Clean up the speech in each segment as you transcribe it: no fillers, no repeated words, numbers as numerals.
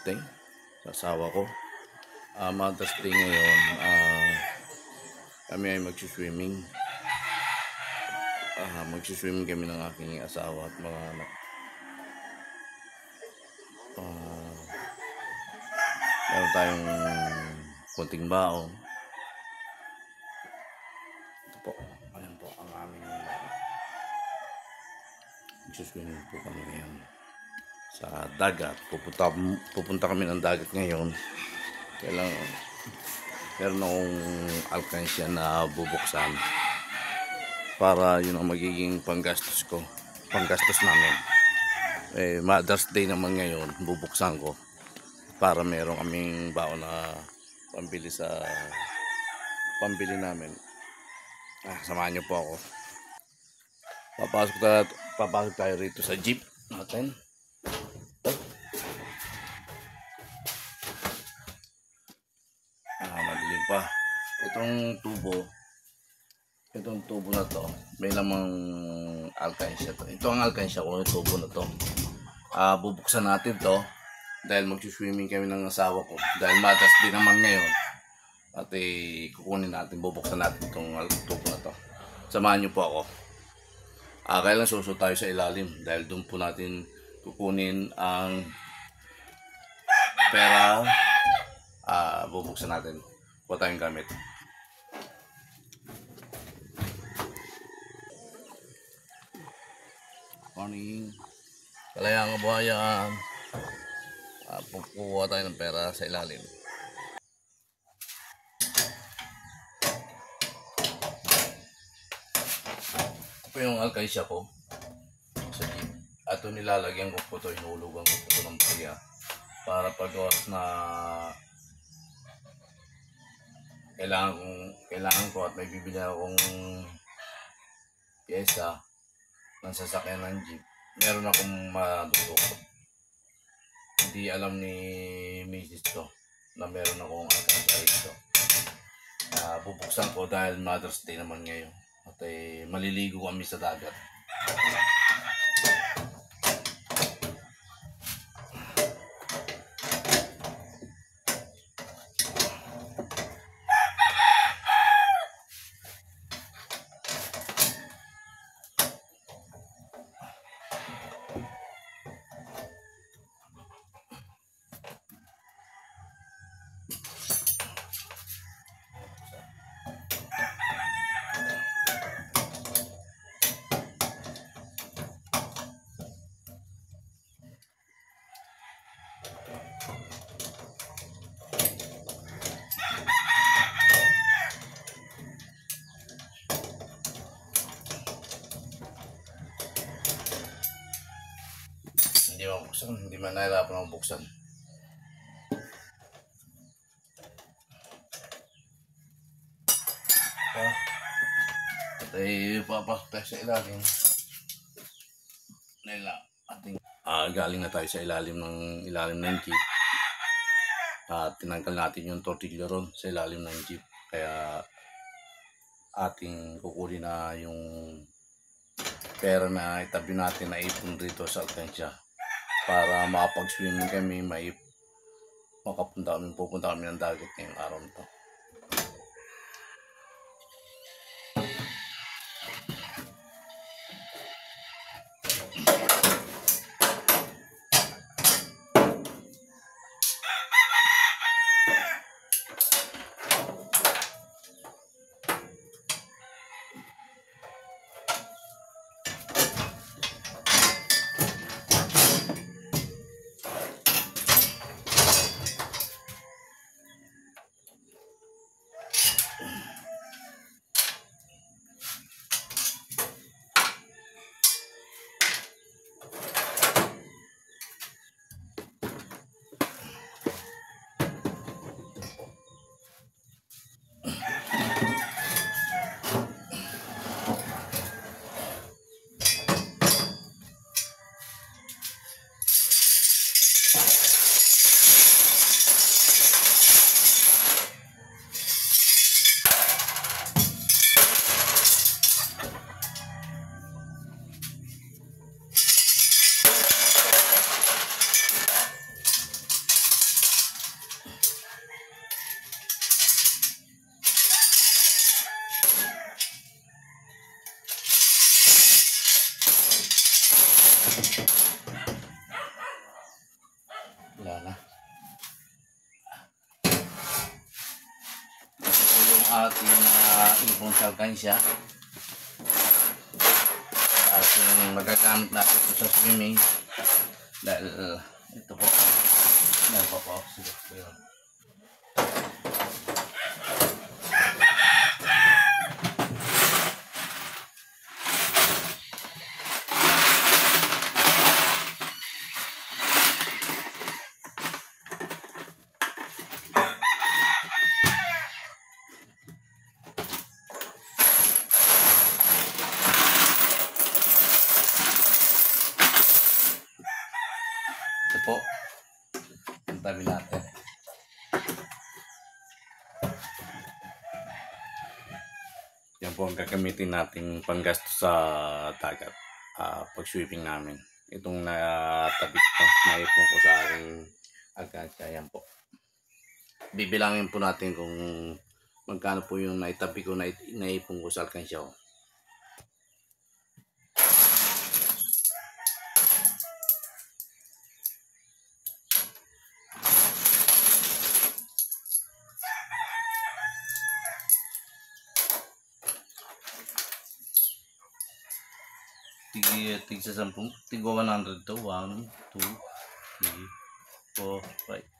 Day sa asawa ko. Mother's Day ngayon, kami ay magsiswimming. Magsiswimming kami ng aking asawa at mga anak. Meron tayong konting baon. Ito po, ayan po ang aming magsiswimming po kami ngayon sa dagat. Pupunta kami ng dagat ngayon. Kailangan meron akong alkansya na bubuksan para yun ang magiging panggastos namin. Mother's Day naman ngayon, bubuksan ko para meron kaming baon na pambili namin. Samahan niyo po ako. Papasok tayo rito sa jeep natin. Madilim pa. Itong tubo na to, may lamang alkansya to. Ito ang alkansya ko, yung tubo na to. Bubuksan natin to dahil magsiswimming kami ng asawa ko. Dahil Mother's Day naman ngayon. At kukunin natin, bubuksan natin itong tubo na to. Samahan niyo po ako. Kailan susunod tayo sa ilalim dahil doon po natin kukunin ang pera. Bubuksan natin. Huwag tayong gamit. Morning. Kalayang kabuhayan. Kukuha tayo ng pera sa ilalim. Ito po yung alkansya ko sa jeep. At ito nilalagyan ko po ito, hinulugan ko po ito ng paya para pagkawas na kailangan ko at may bibili akong pyesa ng sasakyan ng jeep. Meron akong madudukot. Hindi alam ni Mrs. to na meron akong alkansya rito. Bubuksan ko dahil Mother's Day naman ngayon. At maliligo kami sa dagat. Hindi man nahirapan mabuksan. Papasok tayo sa ilalim. Galing na tayo sa ilalim ng jeep. Tinanggal natin yung tortilla ron sa ilalim ng jeep. Kaya ating kukunin na yung pera na itabi natin na ipon rito sa alkansya. Para makapag-swimming kami, pupunta kami ng dagat ngayong araw nito. Wala na. Ito yung ating ipon sa alkansya. Ating magagamit natin ito sa swimming. Dahil ito po. Dahil pa po. Sige. Ito po, ang tabi natin. Yan po ang gagamitin nating panggasto sa dagat pag swimming namin. Itong natabi ko, naipon ko sa aking alkansya. Yan po. Bibilangin po natin kung magkano po yung naitabi ko, naipon ko sa alkansya ko. Tig sa 10, tig 100 to. 1, 2, 3, 4, 5.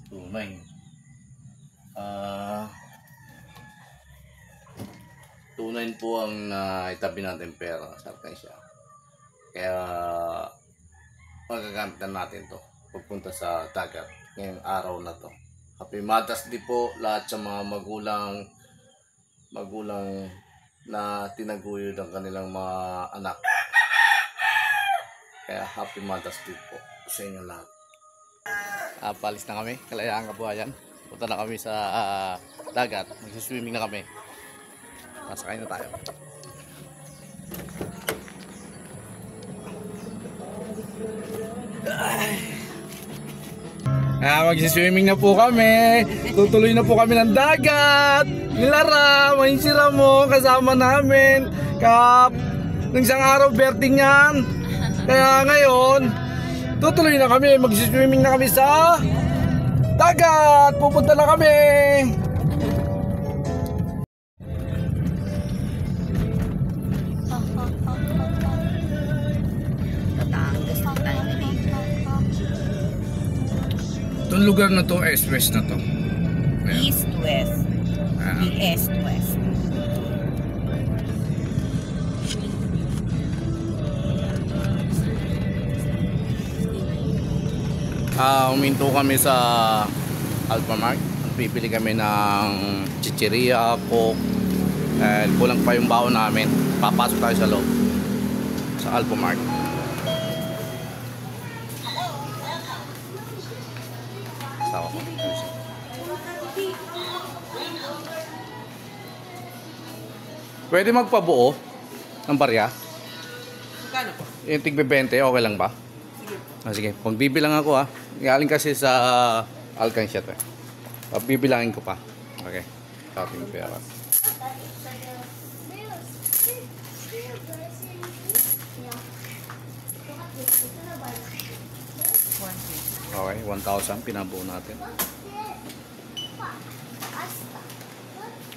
Tunay. Tunay po ang itabi natin pera sa alkansya. Kaya magagamit na natin to pagpunta sa dagat ngayong araw na to. Happy Mother's Day po lahat sa mga magulang na tinaguyod ang kanilang mga anak. Kaya Happy Mother's Day po sa inyo lahat. Palis na kami, Kalayaan Kabuhayan. Punta na kami sa dagat, magsiswimming na kami. Masakay na tayo. Magsiswimming na po kami. Tutuloy na po kami ng dagat. Nilara, mainsira mo kasama namin. Nung isang araw, berting yan. Kaya ngayon, tutuloy na kami. Magsiswimming na kami sa dagat. Pupunta na kami. Itong lugar na to, east-west na to. East-west. East-west. Huminto kami sa Alphamart. Pipili kami ng chicheria, coke. Kulang pa yung baon namin. Papasok tayo sa loob sa Alphamart. Sawa ko. Pwede magpabuo ng barya? Magkano po? Yung tig-20, okay lang ba? Sige, pagbibilang ako Galing kasi sa Alcansya to. Bibilangin ko pa. Okay. Ating pera. Okay, 1,000 pinabuo natin.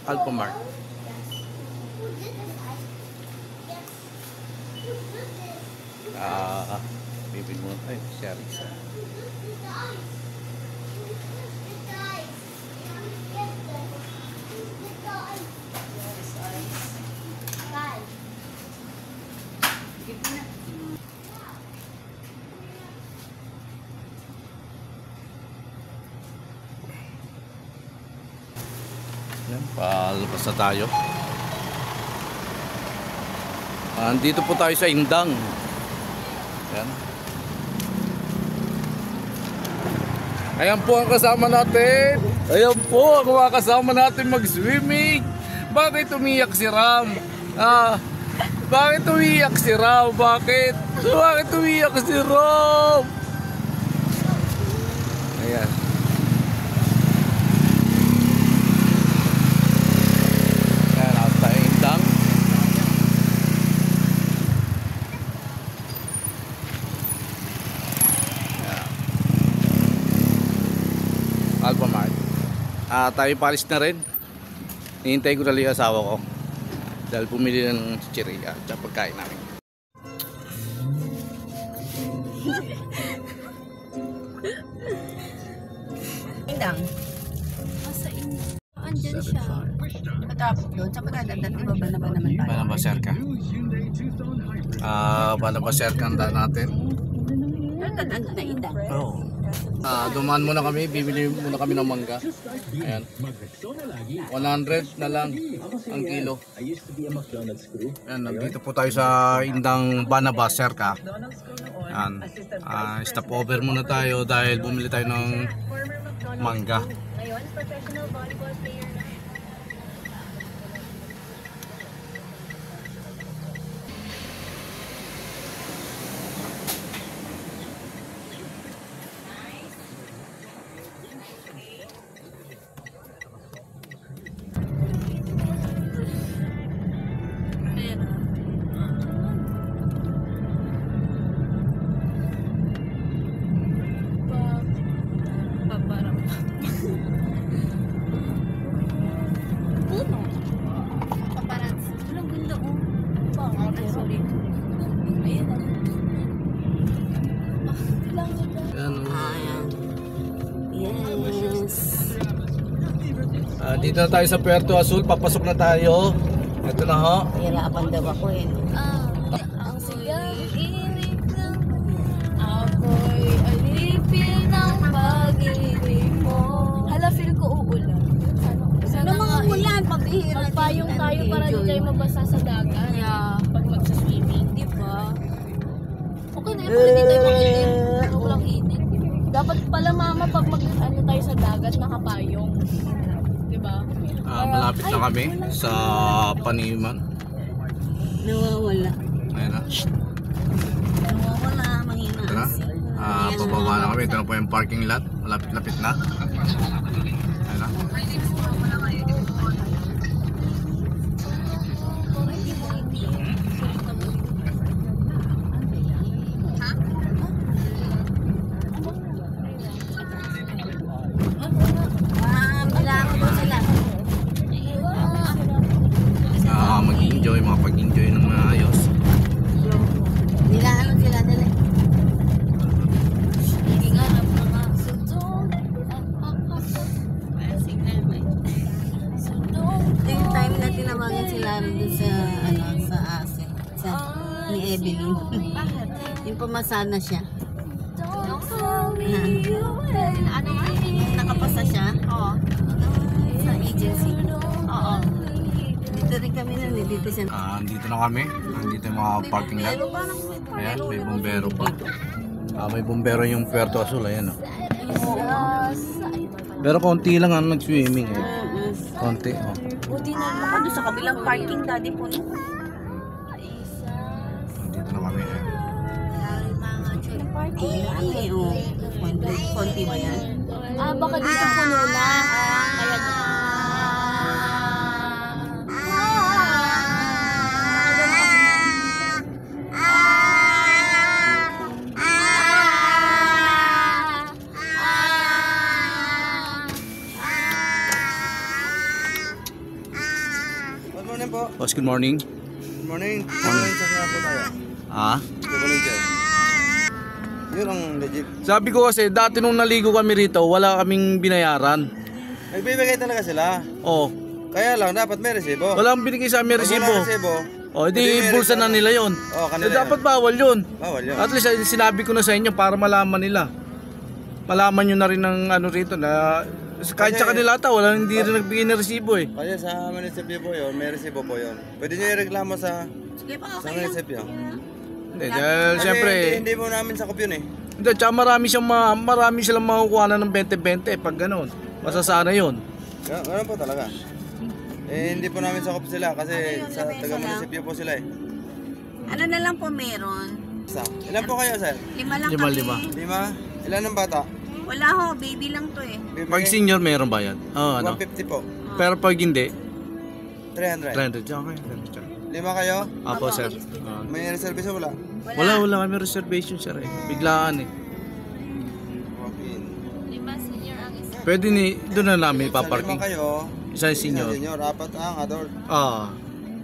Alphamart. Bibili mo tayo. Sharing sa. Yan, palabas na tayo. Andito po tayo sa Indang. Yan. Ayan po ang kasama natin. Ayan po ang mga kasama natin mag-swimming. Bakit umiyak si Ram? Bakit umiyak si Ram? Bakit? Bakit umiyak si Ram? Ayan. Ayan, out tayo Indang. Alphamart. Tayo palis na rin. Hihintay ko na lang yung asawa ko dahil pumili ng chicheria at pagkain namin. Indang. Andyan siya. Patapos doon. Sa pagkadadat, ibaba na ba naman tayo? Banabaser ka. Banabaser ka natin. Ano na Indang? Oo. Dumaan muna kami, bibili muna kami ng mangga. Ayan. 100 na lang ang kilo. Ayan, nandito po tayo sa Indang Banabaser ka. Ayan. Stop over muna tayo dahil bumili tayo ng mangga. Ngayon, professional volleyball player na. Dito na tayo sa Puerto Azul, papasok na tayo. Ito na ho. Hirapan daw ako eh. Ang sigang inip ng ako'y alipin ng pag-ibig mo. Hala, feel ko uulan. Sana mga ulan, pabihira. Magpayong tayo para di tayo mabasa sa dagat. Pag magsaswimming, di ba? Okay na yun, pag hindi tayo makinig. Walang init. Dapat pala mama, pag mag-ano tayo sa dagat, nakapayong. Diba? Malapit na kami sa Paniman. Nawawala. Ayan na. Nawawala, mahina. Ito na. Pababa na kami. Ito na po yung parking lot. Malapit-lapit na. Ayan na. Mag-enjoy, makapag-enjoy ng maayos. Nila ano sila dali? Hihinganap mga sundong. May signal ba? Sundong. Ito yung time na tinawagan sila rin dun sa ano sa asin. Sa ni Evelyn. Yung pumasana siya. Don't fall Ano nga? Nakapasa siya? Oo. Sa agency? Oo. Dito rin kami nun, dito siya. Andito na kami. Andito yung mga parking lot. Ayan, may bombero pa. May bombero yung Puerto Azul. Ayan, oh. Pero konti lang ang nag-swimming. Eh. Konti, oh. Buti na ako doon sa kabilang parking, daddy po. Andito na kami. Eh. Konti ba yan? Baka dito puno na. Kaya Good morning po. Boss, good morning. Good morning. Morning. Saan nga po tayo? Good morning, sir. Yun ang legit. Sabi ko kasi, dati nung naligo kami rito, wala kaming binayaran. Nagbibigay talaga sila. Oh, Kaya lang, dapat may resibo. walang binigay sa amin Pag resibo. walang resibo, Oh, edi bulsa na nila yon. kanila Dapat bawal yun. bawal yun. At least sinabi ko na sa inyo para malaman nila. Malaman nyo na rin ng ano rito na kahit sa kanila ata, walang hindi rin nagbigay ng resibo eh. Kasi sa munisipyo po yun, may resibo po yun. Pwede nyo i-reklamo sa Sige pa, sa okay lang. munisipyo. Hindi, dahil Kasi siyempre, hindi po namin sakop yun eh. hindi, tsaka marami silang makukuha na ng 20-20 pag gano'n. Masasana yun. Ganun po talaga. Hindi po namin sakop sila kasi sa taga-munisipyo po sila eh. Ano na lang po meron? Ilan po kayo, sir? 5 lang Lima, kami. lima. 5? Ilan ang bata? Wala ho, baby lang to eh. Pag senior, meron ba yan? Oo, ano? 150 po. Pero pag hindi, 300. 300. Okay, 300. 5 kayo? Apo, sir. May reservation wala? Wala kami reservation, sir eh. Biglaan eh. Walk-in. Pwede doon na namin Sa 5 ipaparking. kayo, Isang isang senior. senior, 4 ang adult.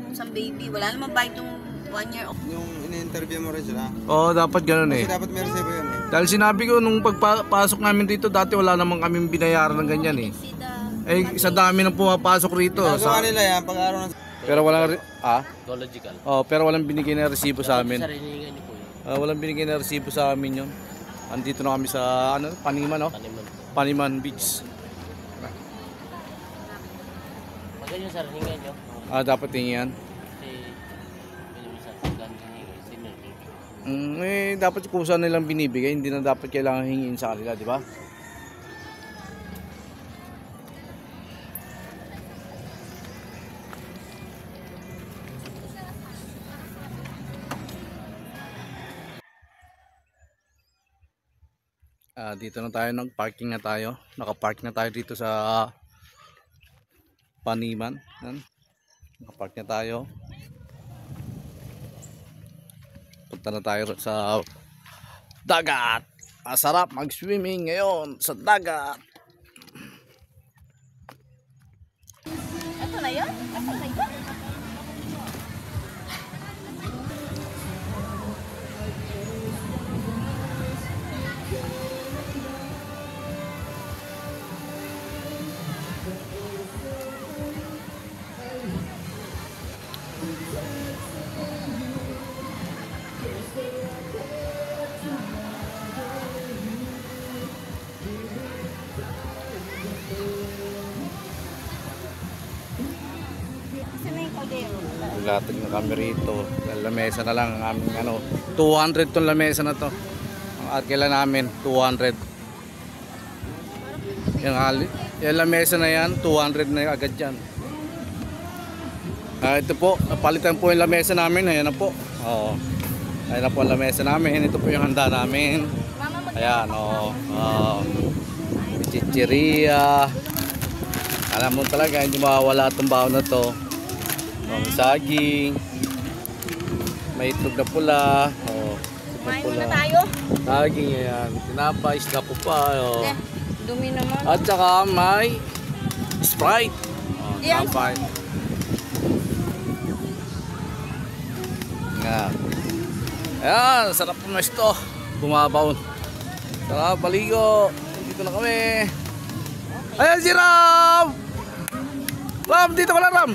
Isang baby, wala naman ba itong 1 year old? Yung ini-interview mo rin sila. Oo, dapat ganun eh. Kasi dapat may resibo yun eh. Dahil sinabi ko nung pagpasok namin dito, dati wala naman kaming binayaran ng ganyan eh. Sa dami ng pumapasok rito. Nagawa nila yan pag araw ng... Pero walang Ecological. pero walang binigay na resibo sa amin. Sarinigan niyo po yun. Walang binigay na resibo sa amin 'yon. Andito na kami sa Paniman, no? Paniman Beach. Pag ganyan sarinigan niyo, Dapat tingin yan. kasi minsan pagkaan hinihingi, sinunod. Dapat kung saan nilang binibigay, hindi na dapat kailangan hingin sa kanila, di ba? Dito na tayo, nag-parking na tayo. Naka-park na tayo dito sa Paniman. Yan. Naka-park na tayo. Punta na tayo sa dagat. Masarap mag-swimming ngayon sa dagat. Ito na yan? Ito na yan? Latag na kami rito. Lamesa na lang ang aming 200 tong lamesa na to. Ang arkela namin 200. Yung lamesa na yan 200 na agad yan. Ito po, napalitan po yung lamesa namin. Ayan na po. Ayan na po ang lamesa namin. Ito po yung handa namin. Ayan, chichiria. Alam mo talaga, hindi mawawala itong baon na to. Saging. May itlog na pula. Kumain muna tayo. Saging, ayan. Tinapay, isda po pa. Dumi naman. At saka may Sprite. Yes. Tinapay. Ayan. Ayan, sarap po na ito. Bumabaon. Sarap, baligo. Dito na kami. Ayan si Ram! Ram, dito ka lang, Ram!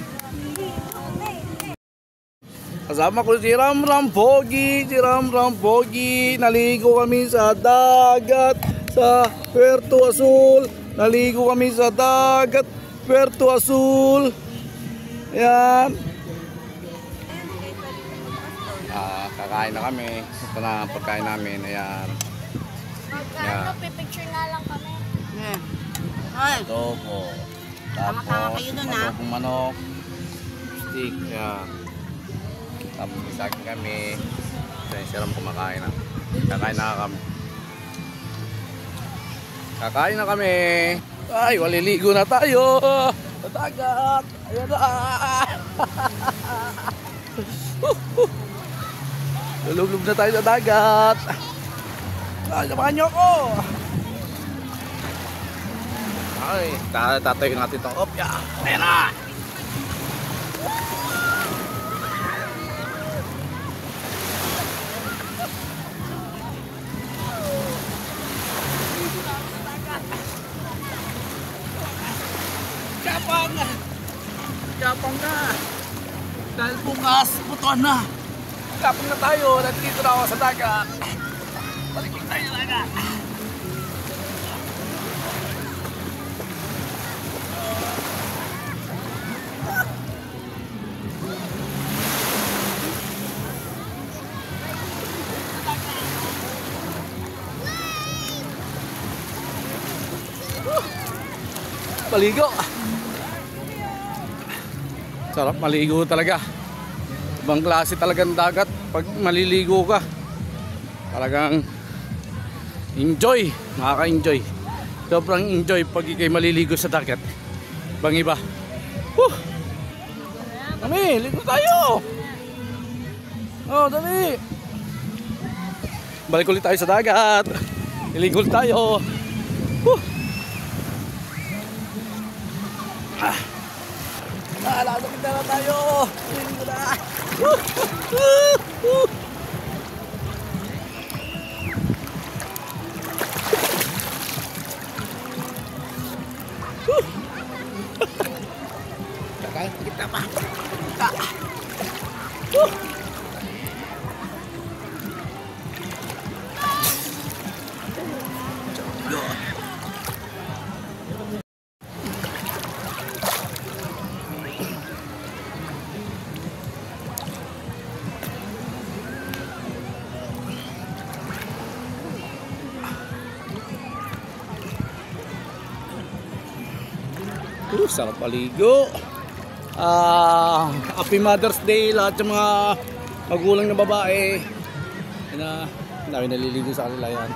Kasama ko si Ram Pogi, si Ram Pogi. Naligo kami sa dagat. sa Puerto Azul. Naligo kami sa dagat Puerto Azul. Ayan. Kakain na kami. Ito na ang pagkain namin. Ayan. Ayan. Pipicture nga lang kami. Ay, Adobo. Tama-tama kayo dun, ha? adobong manok. Stick. Ayan. Tapos isagin kami. Siram kumakain na. Kakain na kami. Kakain na kami. Ay, waliligo na tayo. Sa dagat. Ayan na. Lulublob na tayo sa dagat. Ay, samahan niyo ako. Ay, tatayo natin itong opya. Ayan na. Japang! Japang na! Dahil bukas, butuan na! Japang na tayo! Nandito na ako sa dagat! Balikin tayo sa dagat! Maligo! Sarap maligo talaga. Ibang klase talagang dagat pag maliligo ka. Talagang enjoy, makaka-enjoy. Sobrang enjoy pag ikay maliligo sa dagat. Bang iba. Dami, ligo tayo. Oh, dami. Balik ulit tayo sa dagat. Iligo ulit tayo. Lalapit na tayo. Iligo na. Kakain kita pa. Sarap paligo. Happy Mother's Day lahat ng mga magulang na babae. Na dami naliligo sa kanila yan.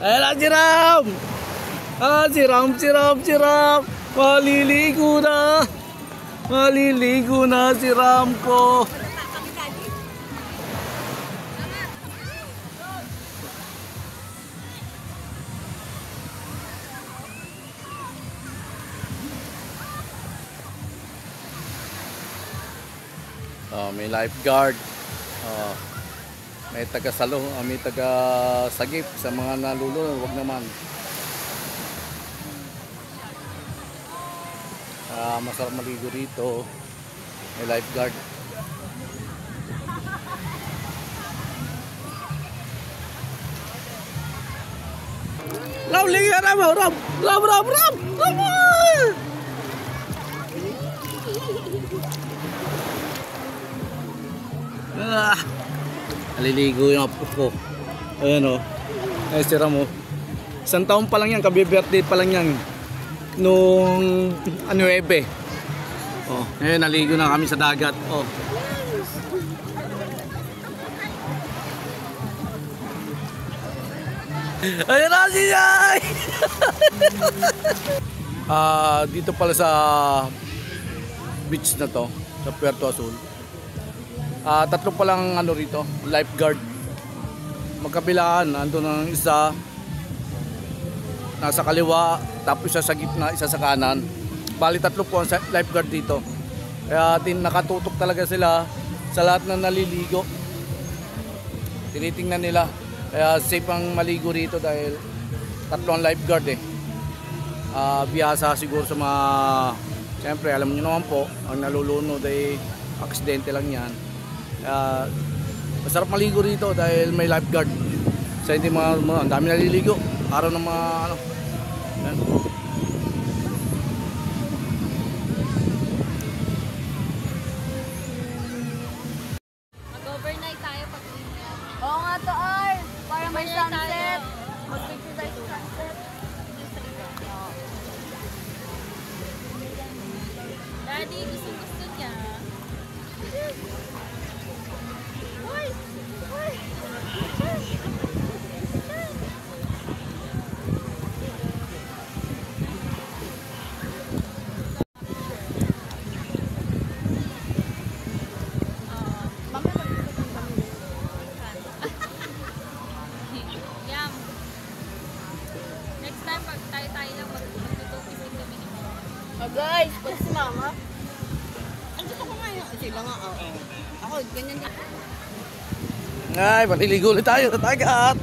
Ayan si Ram! Si Ram! Maliligo na! Maliligo na si Ram ko! May lifeguard. May taga-salo, may taga-sagip sa mga nalulunod, wag naman. Masarap maligo rito. May lifeguard. Ram, liga Ram! Naliligo yung apo ko. Ayan o. Ay si Ram o. Isang taon pa lang yan. Kabi-birthday pa lang yan. Nung 9. Oh, ngayon naligo na kami sa dagat. Oh. Ayun na si Jai! Dito pala sa beach na to, sa Puerto Azul. Tatlo palang ano rito, lifeguard. Magkabilaan, andun ang isa nasa kaliwa, tapos isa sa gitna, isa sa kanan. Bali tatlo po ang lifeguard dito. Kaya nakatutok talaga sila sa lahat ng naliligo. Tinitingnan nila. Kaya safe ang maligo rito dahil tatlo ang lifeguard eh. Biyasa siguro sa mga, siyempre alam niyo naman po, ang nalulunod ay aksidente lang yan. Kaya masarap maligo rito dahil may lifeguard. Sa hindi ang dami naliligo. Araw ng mga ano. Yan. Mag-overnight tayo pag uwihan. Oo nga to, Ar. Para may sunset. Mag-picture tayo sa sunset. Daddy, gusto niya. Uy! Uy! Yum. Next time, pag tayo lang, magtutupisig kami ni Mama. Oh guys, pag si mama. Andito ko nga yun. Sila nga, oo. Ako, ganyan din. Ay, maliligo ulit tayo sa dagat.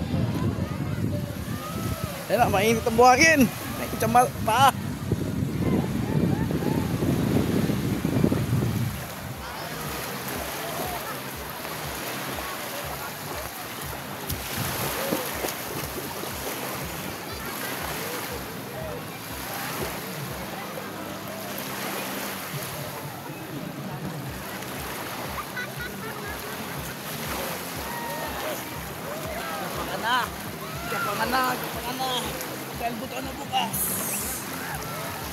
Ayun na, mainit ang buhangin. Mainit ang paa. Gapangan na. Dahil buto na bukas.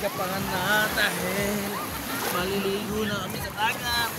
Gapangan na dahil maliligo na kami sa dagat.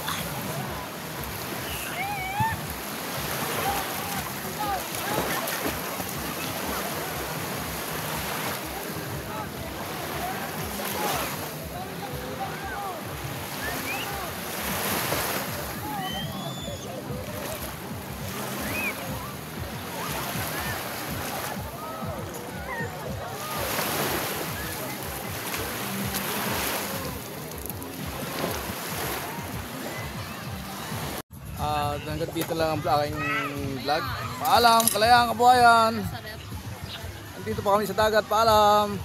Hanggang dito lang ang aking vlog. Paalam, kalayang kabuhayan. Nandito pa kami sa dagat. Paalam.